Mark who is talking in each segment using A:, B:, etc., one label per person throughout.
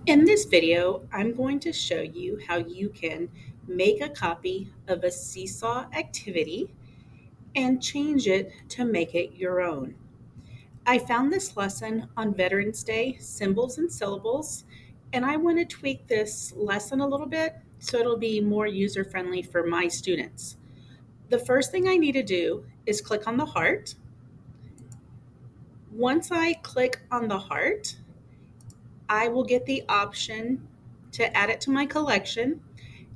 A: In this video, I'm going to show you how you can make a copy of a Seesaw activity and change it to make it your own. I found this lesson on Veterans Day, symbols and syllables, and I want to tweak this lesson a little bit so it'll be more user friendly for my students. The first thing I need to do is click on the heart. Once I click on the heart, I will get the option to add it to my collection.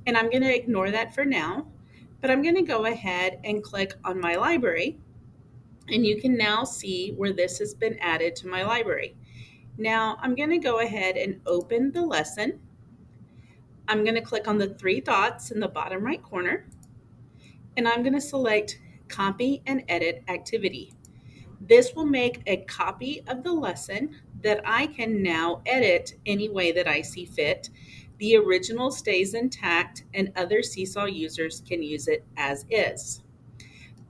A: And I'm going to ignore that for now, but I'm going to go ahead and click on my library. And you can now see where this has been added to my library. Now I'm going to go ahead and open the lesson. I'm going to click on the three dots in the bottom right corner, and I'm going to select Copy and Edit Activity. This will make a copy of the lesson that I can now edit any way that I see fit. The original stays intact, and other Seesaw users can use it as is.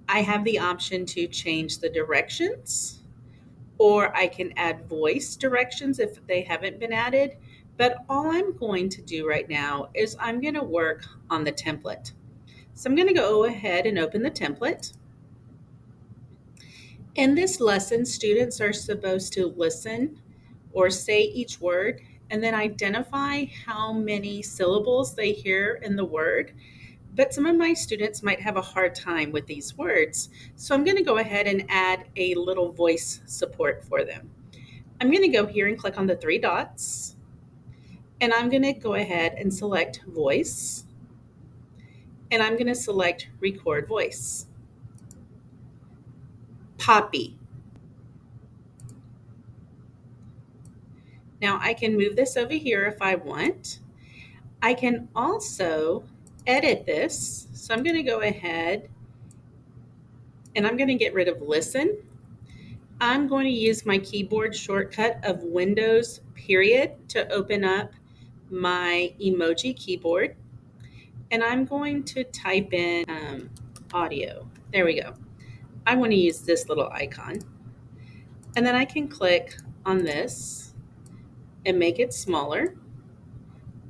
A: I have the option to change the directions, or I can add voice directions if they haven't been added. But all I'm going to do right now is I'm going to work on the template. So I'm going to go ahead and open the template. In this lesson, students are supposed to listen or say each word and then identify how many syllables they hear in the word. But some of my students might have a hard time with these words. So I'm going to go ahead and add a little voice support for them. I'm going to go here and click on the three dots. And I'm going to go ahead and select voice. And I'm going to select record voice. Poppy. Now I can move this over here if I want. I can also edit this. So I'm going to go ahead and I'm going to get rid of listen. I'm going to use my keyboard shortcut of Windows period to open up my emoji keyboard. And I'm going to type in audio. There we go. I want to use this little icon. And then I can click on this and make it smaller.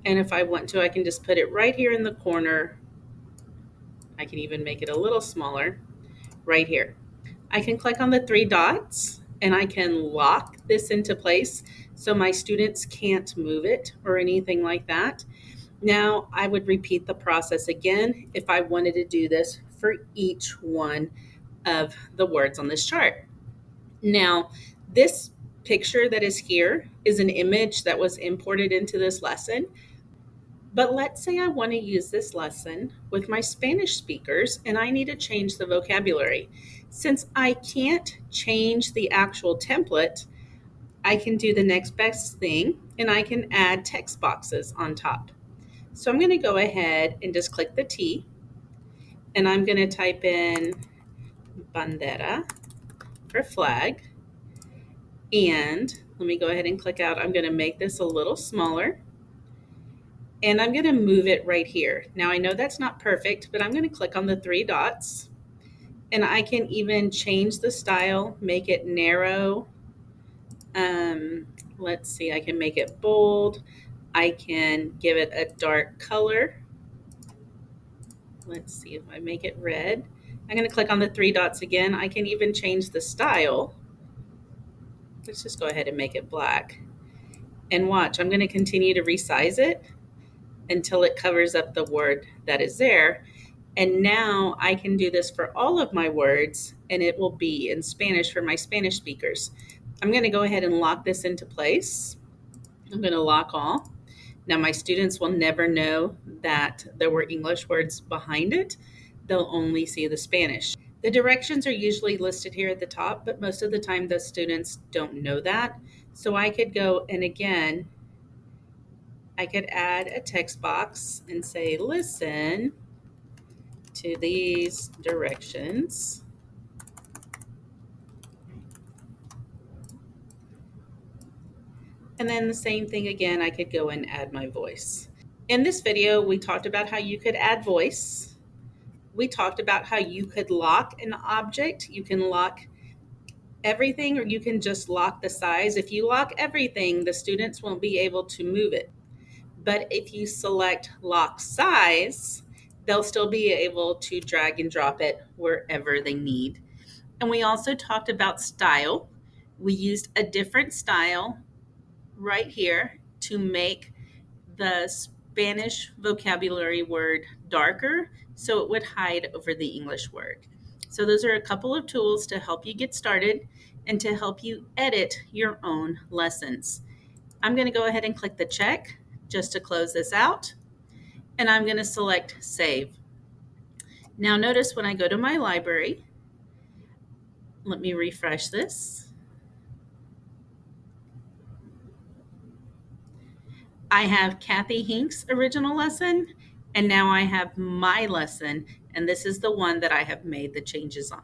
A: And if I want to, I can just put it right here in the corner. I can even make it a little smaller right here. I can click on the three dots and I can lock this into place so my students can't move it or anything like that. Now I would repeat the process again if I wanted to do this for each one of the words on this chart. Now, this picture that is here is an image that was imported into this lesson. But let's say I want to use this lesson with my Spanish speakers and I need to change the vocabulary. Since I can't change the actual template, I can do the next best thing and I can add text boxes on top. So I'm going to go ahead and just click the T and I'm going to type in bandera for flag. And let me go ahead and click out. I'm going to make this a little smaller. And I'm going to move it right here. Now I know that's not perfect, but I'm going to click on the three dots and I can even change the style, make it narrow. Let's see, I can make it bold. I can give it a dark color. Let's see if I make it red. I'm going to click on the three dots again. I can even change the style. Let's just go ahead and make it black. And watch, I'm going to continue to resize it until it covers up the word that is there. And now I can do this for all of my words, and it will be in Spanish for my Spanish speakers. I'm going to go ahead and lock this into place. I'm going to lock all. Now my students will never know that there were English words behind it. They'll only see the Spanish. The directions are usually listed here at the top, but most of the time the students don't know that. So I could go and again, I could add a text box and say, listen to these directions. And then the same thing again, I could go and add my voice. In this video, we talked about how you could add voice. We talked about how you could lock an object. You can lock everything, or you can just lock the size. If you lock everything, the students won't be able to move it. But if you select lock size, they'll still be able to drag and drop it wherever they need. And we also talked about style. We used a different style right here to make the Spanish vocabulary word darker so it would hide over the English word. So, those are a couple of tools to help you get started and to help you edit your own lessons. I'm going to go ahead and click the check just to close this out, and I'm going to select save. Now, notice when I go to my library, let me refresh this. I have Kathy Hink's original lesson, and now I have my lesson, and this is the one that I have made the changes on.